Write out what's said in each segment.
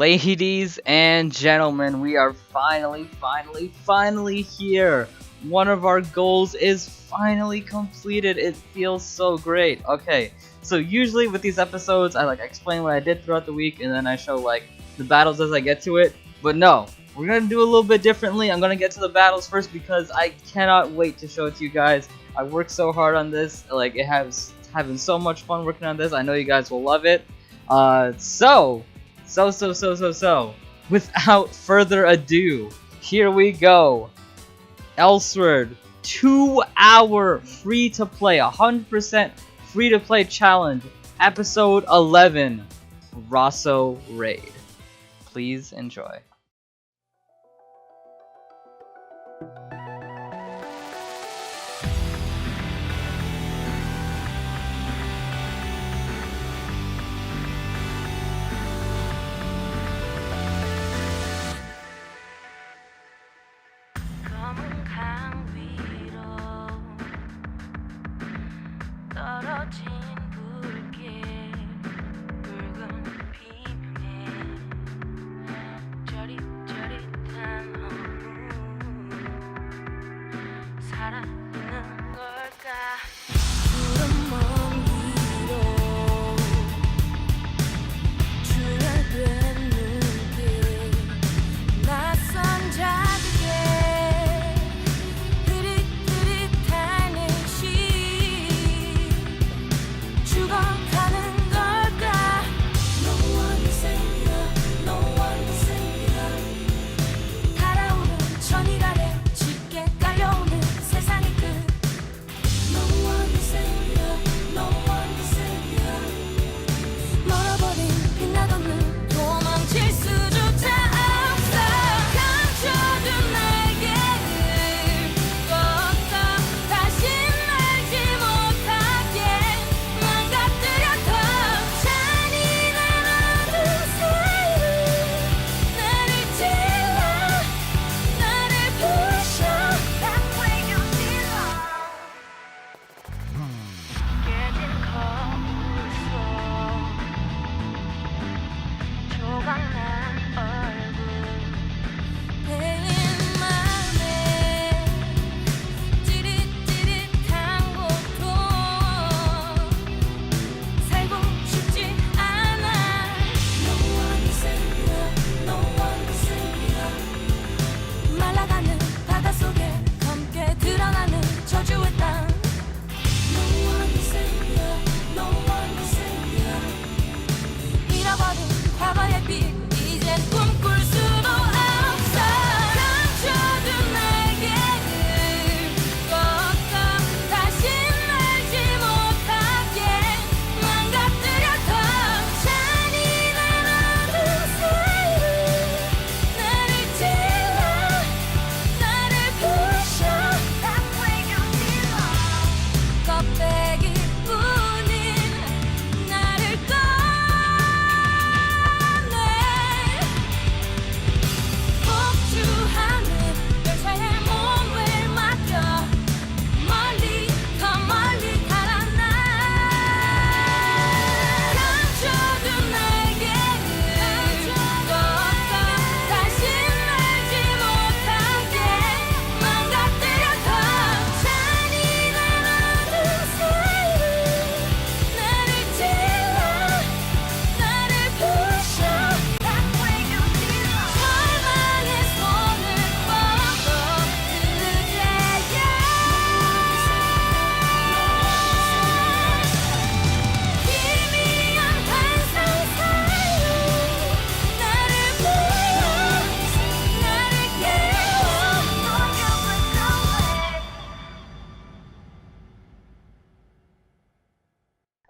Ladies and gentlemen, we are finally here. One of our goals is finally completed. It feels so great. Okay, so usually with these episodes, I explain what I did throughout the week, and then I show the battles as I get to it. But no, we're gonna do a little bit differently. I'm gonna get to the battles first because I cannot wait to show it to you guys. I worked so hard on this. Having so much fun working on this. I know you guys will love it. So, without further ado, here we go. Elsword, 2-hour free-to-play, 100% free-to-play challenge, episode 11, Rosso raid. Please enjoy.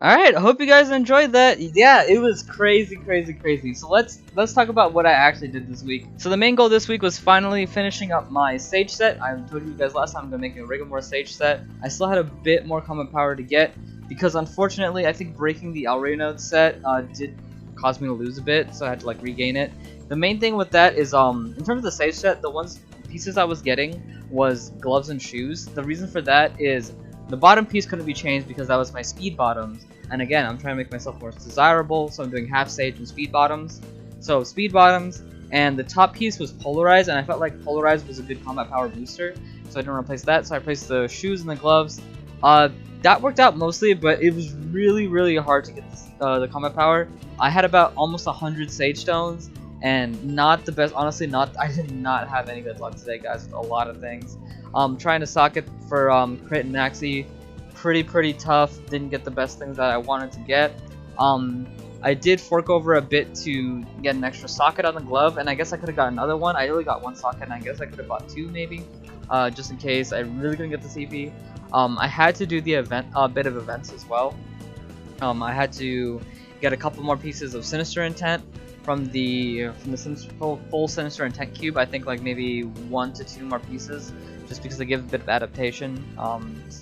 Alright, I hope you guys enjoyed that. Yeah, it was crazy. So let's talk about what I actually did this week. So the main goal this week was finally finishing up my stage set. I told you guys last time I'm going to make a Rigor stage set. I still had a bit more combat power to get, because unfortunately I think breaking the Alreino set did cause me to lose a bit, so I had to regain it. The main thing with that is in terms of the stage set, the pieces I was getting was gloves and shoes. The reason for that is the bottom piece couldn't be changed because that was my speed bottoms, and again, I'm trying to make myself more desirable, so I'm doing half stage and speed bottoms. So speed bottoms, and the top piece was polarized, and I felt like polarized was a good combat power booster, so I didn't replace that. So I replaced the shoes and the gloves. That worked out mostly, but it was really hard to get this, the combat power. I had about almost 100 sage stones, and not the best. Honestly, I did not have any good luck today, guys, with a lot of things. Trying to socket for crit and maxi, pretty tough. Didn't get the best things that I wanted to get. I did fork over a bit to get an extra socket on the glove, and I guess I could have got another one. I only got one socket, and I guess I could have bought two maybe, just in case I really couldn't get the CP. I had to do the event, bit of events as well. I had to get a couple more pieces of Sinister Intent from the full Sinister Intent cube. I think like maybe 1 to 2 more pieces, just because they give a bit of adaptation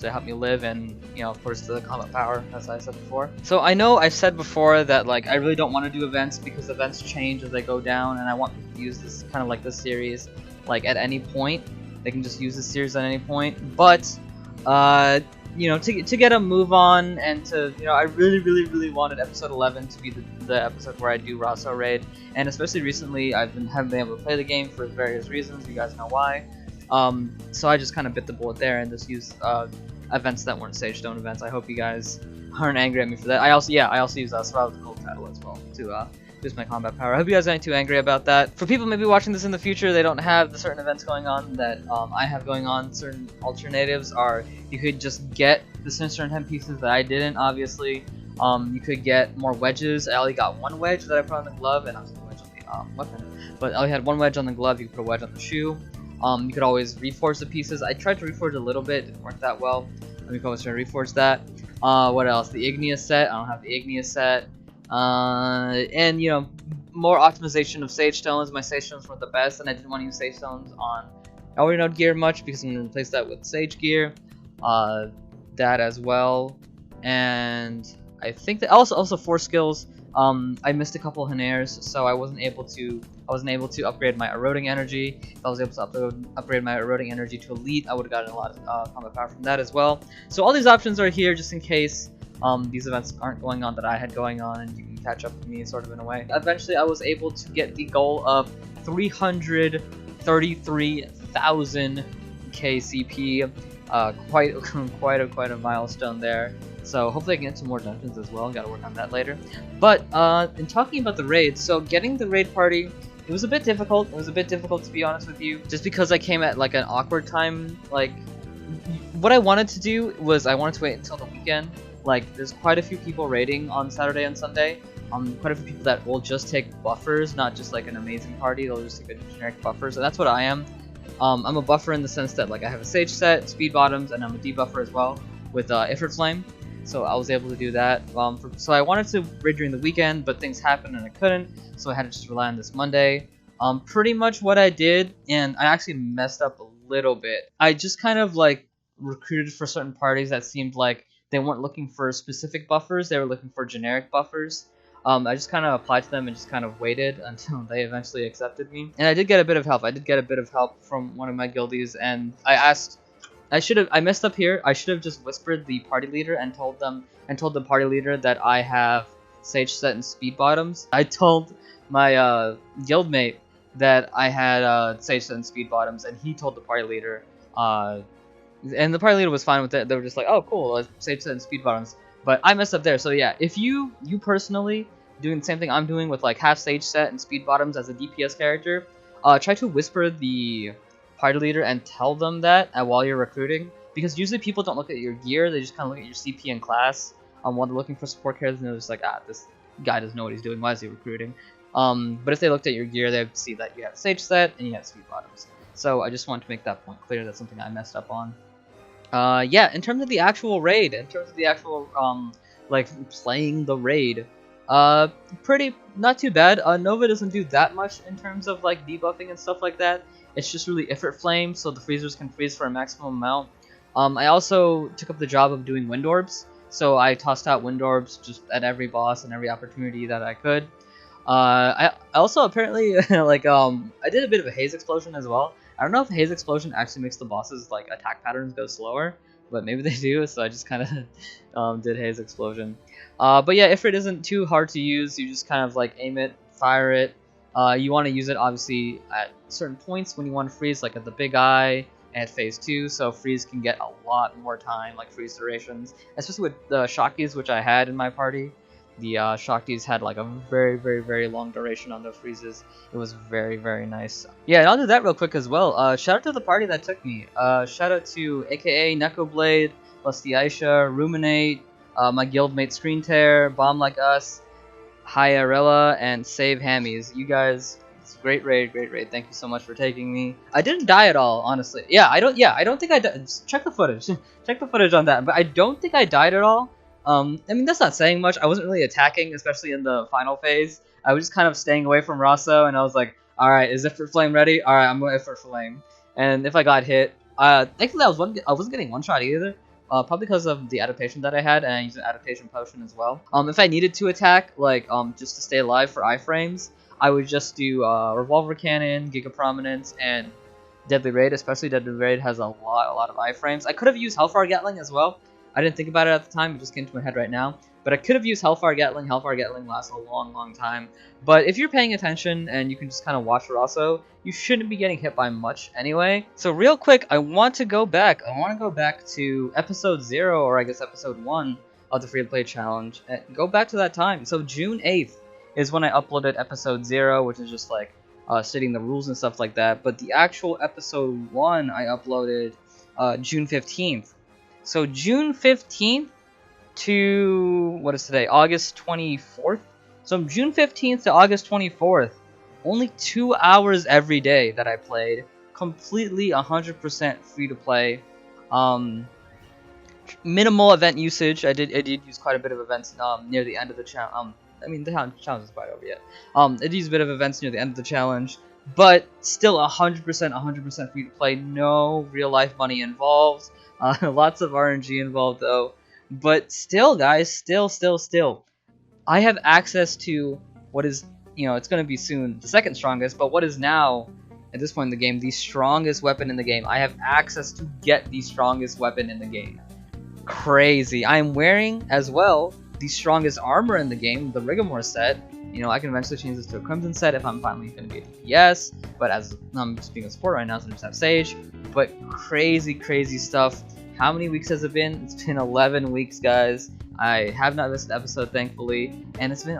to help me live, and of course the combat power, as I said before. So I know I've said before that like I really don't want to do events because events change as they go down, and I want people to use this kind of like this series like at any point. They can just use this series at any point, but to get a move on, and to I really wanted episode 11 to be the episode where I do Rosso raid, and especially recently haven't been able to play the game for various reasons. You guys know why. So I just kind of bit the bullet there and just used events that weren't Sage Stone events. I hope you guys aren't angry at me for that. I also used Elsword the Gold Title as well to boost my combat power. I hope you guys aren't too angry about that. For people maybe watching this in the future, they don't have the certain events going on that I have going on. Certain alternatives are you could just get the Sinister Intent pieces that I didn't, obviously. You could get more wedges. I only got one wedge that I put on the glove, and obviously a wedge on the weapon. But I only had one wedge on the glove. You could put a wedge on the shoe. You could always reforge the pieces. I tried to reforge a little bit, didn't work that well. Let me always try to reforge that. What else? The Igneous set. I don't have the Igneous set. And more optimization of Sage Stones. My Sage Stones weren't the best, and I didn't want to use Sage Stones on Elder Node gear much because I'm going to replace that with Sage gear. That as well. And I think that also 4 skills. I missed a couple Hanaires, so I wasn't able to upgrade my eroding energy. If I was able to upgrade my eroding energy to elite, I would have gotten a lot of combat power from that as well. So all these options are here just in case these events aren't going on that I had going on, and you can catch up with me sort of in a way. Eventually, I was able to get the goal of 333,000 KCP. Quite a milestone there. So hopefully I can get some more dungeons as well. Gotta work on that later. But in talking about the raid, so getting the raid party, it was a bit difficult. It was a bit difficult, to be honest with you, just because I came at like an awkward time. Like, what I wanted to do was I wanted to wait until the weekend. Like, there's quite a few people raiding on Saturday and Sunday. Quite a few people that will just take buffers, not just like an amazing party. They'll just take a generic buffers, and that's what I am. I'm a buffer in the sense that like I have a Sage set, speed bottoms, and I'm a debuffer as well with Ifrit Flame. So I was able to do that. So I wanted to raid during the weekend, but things happened and I couldn't, so I had to just rely on this Monday. Pretty much what I did, and I actually messed up a little bit. I just kind of like recruited for certain parties that seemed like they weren't looking for specific buffers, they were looking for generic buffers. I just kind of applied to them and just kind of waited until they eventually accepted me. And I did get a bit of help. I did get a bit of help from one of my guildies, and I messed up here. I should have just whispered the party leader and told the party leader that I have Sage set and speed bottoms. I told my guildmate that I had Sage set and speed bottoms, and he told the party leader, and the party leader was fine with it. They were just like, oh cool, Sage set and speed bottoms. But I messed up there. So yeah, if you personally doing the same thing I'm doing with like half Sage set and speed bottoms as a DPS character, try to whisper the party leader and tell them that while you're recruiting, because usually people don't look at your gear, they just kind of look at your CP and class while they're looking for support characters, and they're just like, this guy doesn't know what he's doing, why is he recruiting? But if they looked at your gear, they'd see that you have Sage set and you have speed bottoms. So I just wanted to make that point clear. That's something I messed up on. Yeah, in terms of the actual raid, like playing the raid, not too bad. Nova doesn't do that much in terms of like debuffing and stuff like that. It's just really Ifrit Flame, so the freezers can freeze for a maximum amount. I also took up the job of doing wind orbs, so I tossed out wind orbs just at every boss and every opportunity that I could. I also apparently like I did a bit of a haze explosion as well. I don't know if haze explosion actually makes the bosses like attack patterns go slower, but maybe they do. So I just kind of did haze explosion. But yeah, Ifrit isn't too hard to use. You just kind of like aim it, fire it, You want to use it obviously at certain points when you want to freeze, like at the big eye and at phase 2, so freeze can get a lot more time, like freeze durations, especially with the Shaktis, which I had in my party. The Shaktis had like a very long duration on their freezes. It was very nice. Yeah, and I'll do that real quick as well. Shout out to the party that took me. Shout out to AKA Neko Blade, Lusty Aisha, Ruminate, my guildmate Screen Tear, Bomb Like Us, Hyarella, and Save Hammies. You guys, it's a great raid. Thank you so much for taking me. I didn't die at all, honestly. Yeah, I don't think I died. Check the footage. Check the footage on that. But I don't think I died at all. I mean, that's not saying much. I wasn't really attacking, especially in the final phase. I was just kind of staying away from Rosso, and I was like, alright, is Ifrit Flame ready? Alright, I'm going Ifrit Flame. And if I got hit, thankfully I wasn't getting one shot either. Probably because of the adaptation that I had, and I used an adaptation potion as well. If I needed to attack, like, just to stay alive for iframes, I would just do, Revolver Cannon, Giga Prominence, and Deadly Raid, especially Deadly Raid has a lot of iframes. I could have used Hellfire Gatling as well. I didn't think about it at the time, it just came to my head right now. But I could have used Hellfire Gatling. Hellfire Gatling lasts a long time. But if you're paying attention and you can just kind of watch Rosso, you shouldn't be getting hit by much anyway. So real quick, I want to go back. I want to go back to episode 0, or I guess episode 1 of the free-to-play challenge. And go back to that time. So June 8th is when I uploaded episode 0, which is just like stating the rules and stuff like that. But the actual episode 1 I uploaded June 15th. So June 15th to, what is today, August 24th? So June 15th to August 24th, only 2 hours every day that I played, completely 100% free to play. Minimal event usage. I did use quite a bit of events near the end of the challenge. I mean, the challenge is quite over yet. I did use a bit of events near the end of the challenge, but still 100% free to play. No real life money involved. Lots of RNG involved though. But still, guys, still, I have access to what is, it's going to be soon the second strongest, but what is now, at this point in the game, the strongest weapon in the game. I have access to get the strongest weapon in the game. Crazy. I am wearing, as well, the strongest armor in the game, the Riggamore set. I can eventually change this to a Crimson set if I'm finally going to be a DPS, but as I'm just being a support right now, so I just have Sage. But crazy stuff. How many weeks has it been? It's been 11 weeks, guys. I have not missed an episode, thankfully. And it's been,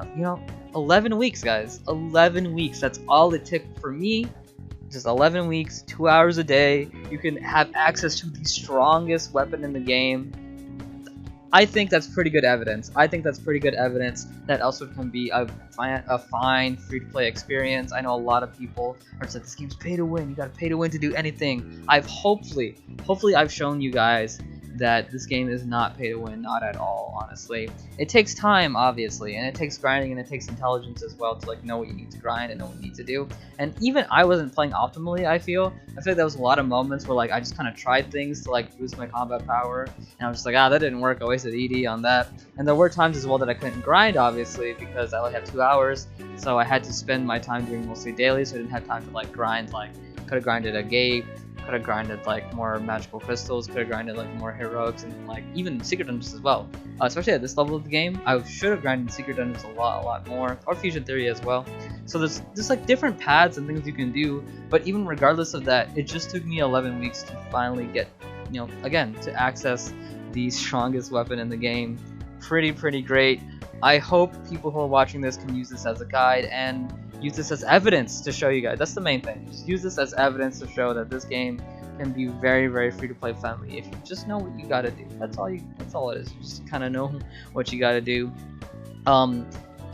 11 weeks, guys. 11 weeks. That's all it took for me. Just 11 weeks, 2 hours a day. You can have access to the strongest weapon in the game. I think that's pretty good evidence. I think that's pretty good evidence that Elsword can be a fine free-to-play experience. I know a lot of people are just like, this game's pay to win. You gotta pay to win to do anything. Hopefully I've shown you guys that this game is not pay to win, not at all, honestly. It takes time, obviously, and it takes grinding and it takes intelligence as well to know what you need to grind and know what you need to do. And even I wasn't playing optimally, I feel like there was a lot of moments where I just kind of tried things to boost my combat power, and I was just like, that didn't work, I wasted ED on that. And there were times as well that I couldn't grind, obviously, because I only had 2 hours, so I had to spend my time doing mostly daily, so I didn't have time to grind, could have grinded a gate, could have grinded more magical crystals, could have grinded more heroics, and even secret dungeons as well. Especially at this level of the game, I should have grinded secret dungeons a lot more, or fusion theory as well. So there's just different paths and things you can do, but even regardless of that, it just took me 11 weeks to finally get, again, to access the strongest weapon in the game. Pretty great. I hope people who are watching this can use this as a guide and use this as evidence to show you guys. That's the main thing. Just use this as evidence to show that this game can be very free to play friendly if you just know what you gotta do. That's all it is. You just kind of know what you gotta do. As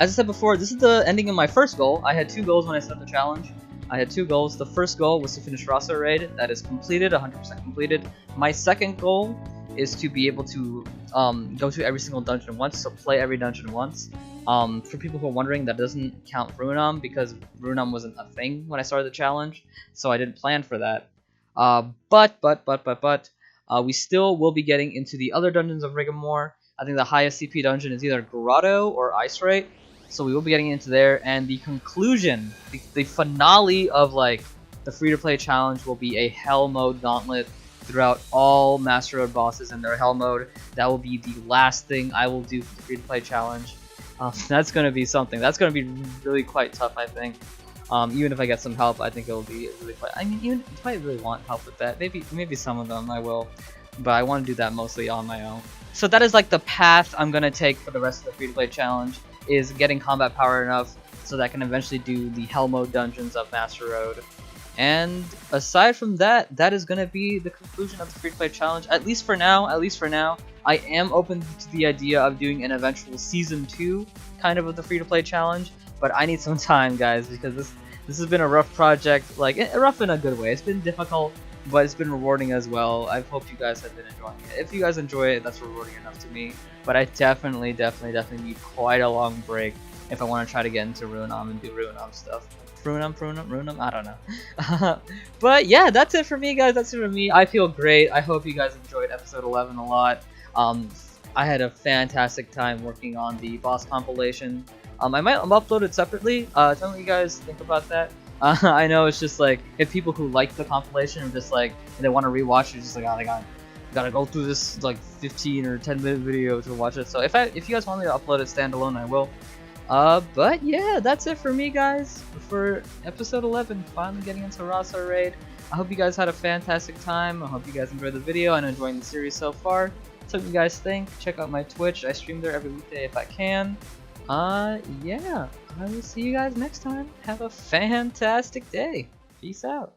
I said before, this is the ending of my first goal. I had 2 goals when I started the challenge. I had 2 goals. The first goal was to finish Rosso raid. That is completed, 100% completed. My second goal is to be able to go to every single dungeon once, so play every dungeon once. For people who are wondering, that doesn't count Runam because Runam wasn't a thing when I started the challenge, so I didn't plan for that. But we still will be getting into the other dungeons of Riggamore. I think the highest CP dungeon is either Grotto or Ice Rate, so we will be getting into there. And the conclusion, the finale of the free-to-play challenge will be a Hell Mode Gauntlet throughout all Master Road bosses in their Hell Mode. That will be the last thing I will do for the free-to-play challenge. That's going to be something. That's going to be really quite tough, I think. Even if I get some help, I think it'll be really fun. I mean, even if I really want help with that, maybe some of them I will, but I want to do that mostly on my own. So that is like the path I'm gonna take for the rest of the free-to-play challenge, is getting combat power enough so that I can eventually do the Hell Mode dungeons of Master Road. And aside from that, that is gonna be the conclusion of the free-to-play challenge. At least for now. I am open to the idea of doing an eventual season 2 kind of the free-to-play challenge, but I need some time, guys, because this has been a rough project, like rough in a good way. It's been difficult, but it's been rewarding as well. I hope you guys have been enjoying it. If you guys enjoy it, that's rewarding enough to me. But I definitely need quite a long break if I want to try to get into Ruinam and do Ruinam stuff. Ruinam, I don't know. But yeah, that's it for me, guys. That's it for me. I feel great. I hope you guys enjoyed episode 11 a lot. I had a fantastic time working on the boss compilation. I might upload it separately. Tell me what you guys think about that. I know it's just like, if people who like the compilation are just like, and they want to rewatch it, just like, oh, they gotta go through this like 15 or 10-minute video to watch it. So if you guys want me to upload it standalone, I will. But yeah, that's it for me, guys, for episode 11, finally getting into Rosso Raid. I hope you guys had a fantastic time. I hope you guys enjoyed the video and enjoying the series so far. So what you guys think? Check out my Twitch. I stream there every weekday if I can. Yeah, I will see you guys next time. Have a fantastic day. Peace out.